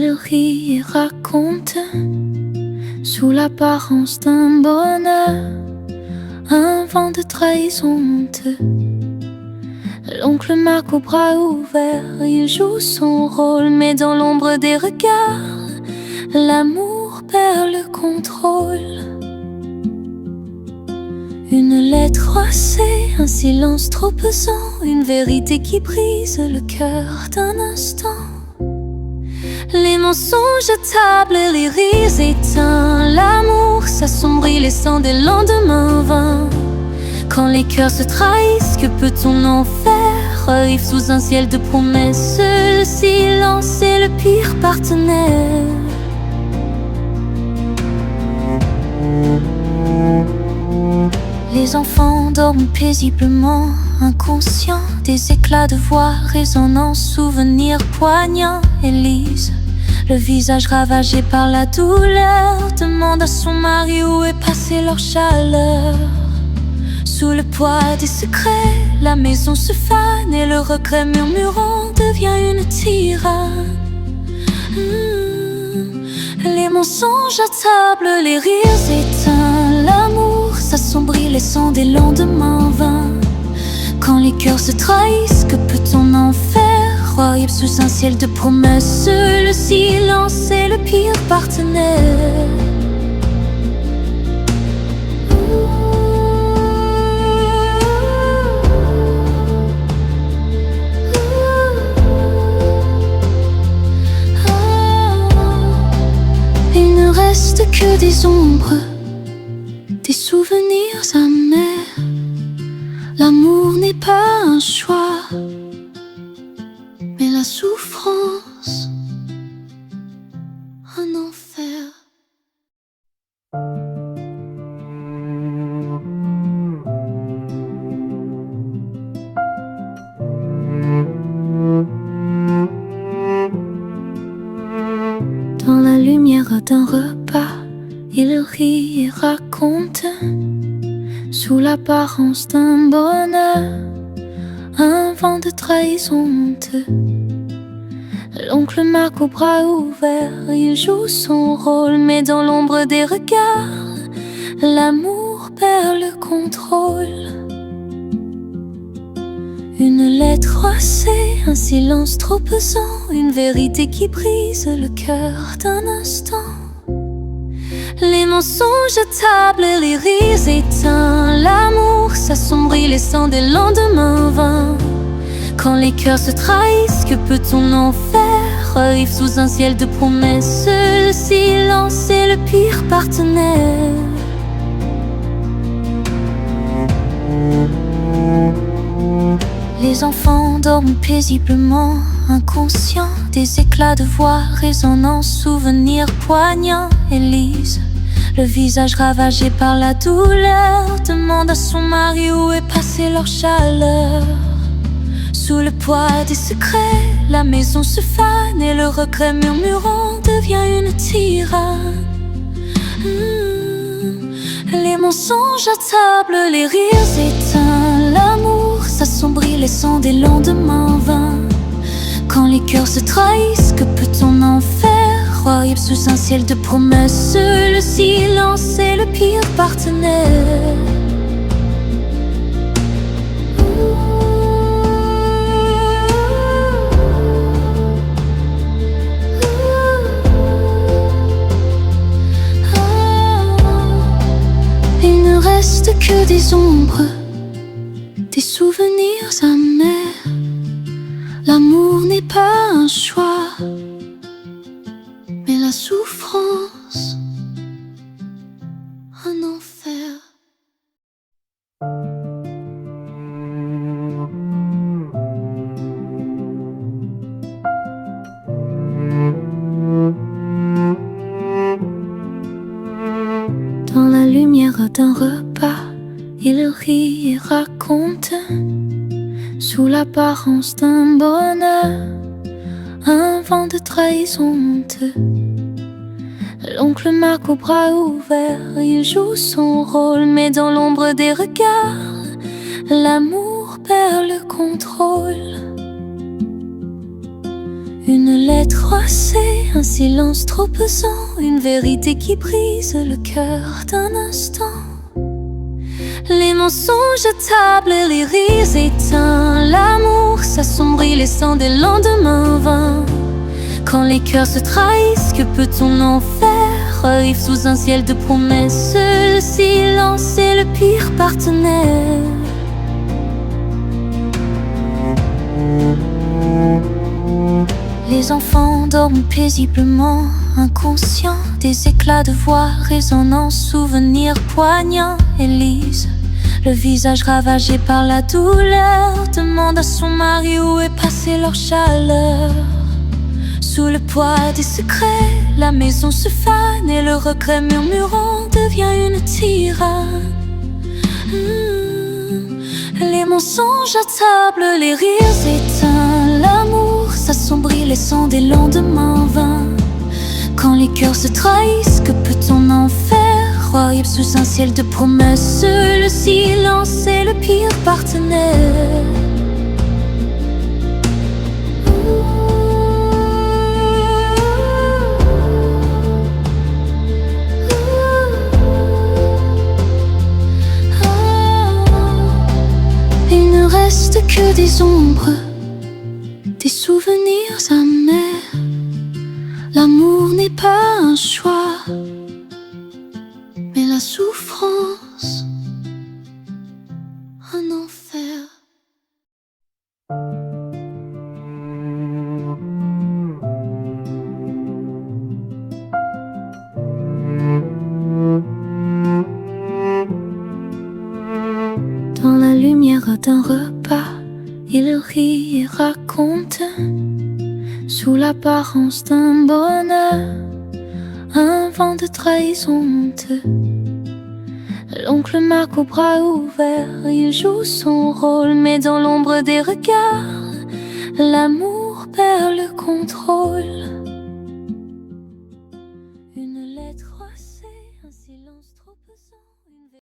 Il rit et raconte, sous l'apparence d'un bonheur, un vent de trahison honteux. L'oncle Marc au bras ouverts, il joue son rôle, mais dans l'ombre des regards, l'amour perd le contrôle. Une lettre froissée, un silence trop pesant, une vérité qui brise le cœur d'un instant. Les mensonges à table, les rires éteints, l'amour s'assombrit, laissant des lendemains vains. Quand les cœurs se trahissent, que peut-on en faire? Arrive sous un ciel de promesses, le silence est le pire partenaire. Les enfants dorment paisiblement, inconscients, des éclats de voix résonnant, souvenirs poignants. Élise, le visage ravagé par la douleur, demande à son mari où est passée leur chaleur. Sous le poids des secrets, la maison se fane et le regret murmurant devient une tyranne. Les mensonges à table, les rires éteints, l'amour s'assombrit, laissant des lendemains vains. Quand les cœurs se trahissent, que peut-on en faire? Royaume sous un ciel de promesses, le silence est le pire partenaire. Il ne reste que des ombres, des souvenirs amers. L'amour n'est pas un choix, mais la souffrance, un enfer. Dans la lumière d'un repas, il rit et raconte, sous l'apparence d'un bonheur, un vent de trahison honteux. L'oncle Marc au bras ouverts, il joue son rôle, mais dans l'ombre des regards, l'amour perd le contrôle. Une lettre froissée, un silence trop pesant, une vérité qui brise le cœur d'un instant. Les mensonges à table, les rires éteints, l'amour s'assombrit, laissant des lendemains vains. Quand les cœurs se trahissent, que peut-on en faire? Arrive sous un ciel de promesses, le silence est le pire partenaire. Les enfants dorment paisiblement, inconscients, des éclats de voix résonnant, souvenirs poignants. Élise, le visage ravagé par la douleur, demande à son mari où est passée leur chaleur. Sous le poids des secrets, la maison se fane et le regret murmurant devient une tyranne. Les mensonges à table, les rires éteints, l'amour s'assombrit, laissant des lendemains vains. Quand les cœurs se trahissent, que peut-on en faire? Royaume sous un ciel de promesses, le silence est le pire partenaire. Il ne reste que des ombres, des souvenirs amers. L'amour n'est pas un choix, mais la souffrance, un enfer. Dans la lumière d'un repas, il rit et raconte, sous l'apparence d'un bonheur, un vent de trahison honteux. L'oncle Marc au bras ouverts, il joue son rôle, mais dans l'ombre des regards, l'amour perd le contrôle. Une lettre froissée, un silence trop pesant, une vérité qui brise le cœur d'un instant. Les mensonges à table, les rires éteints, l'amour s'assombrit laissant des lendemains vains. Quand les cœurs se trahissent, que peut-on en faire? Arrive sous un ciel de promesses, le silence est le pire partenaire. Les enfants dorment paisiblement, inconscients, des éclats de voix résonnant, souvenirs poignants. Élise, le visage ravagé par la douleur, demande à son mari où est passée leur chaleur. Sous le poids des secrets, la maison se fane et le regret murmurant devient une tyranne. Les mensonges à table, les rires éteints, l'amour s'assombrit laissant des lendemains vains. Quand les cœurs se trahissent, que peut-on en faire? Horrible sous un ciel de promesses, le silence est le pire partenaire. Il ne reste que des ombres, des souvenirs amers. L'amour n'est pas un choix, mais la souffrance, un enfer. Dans la lumière d'un repas, il rit et raconte, sous l'apparence d'un bonheur, un vent de trahison honteux. L'oncle Marc au bras ouvert, il joue son rôle, mais dans l'ombre des regards, l'amour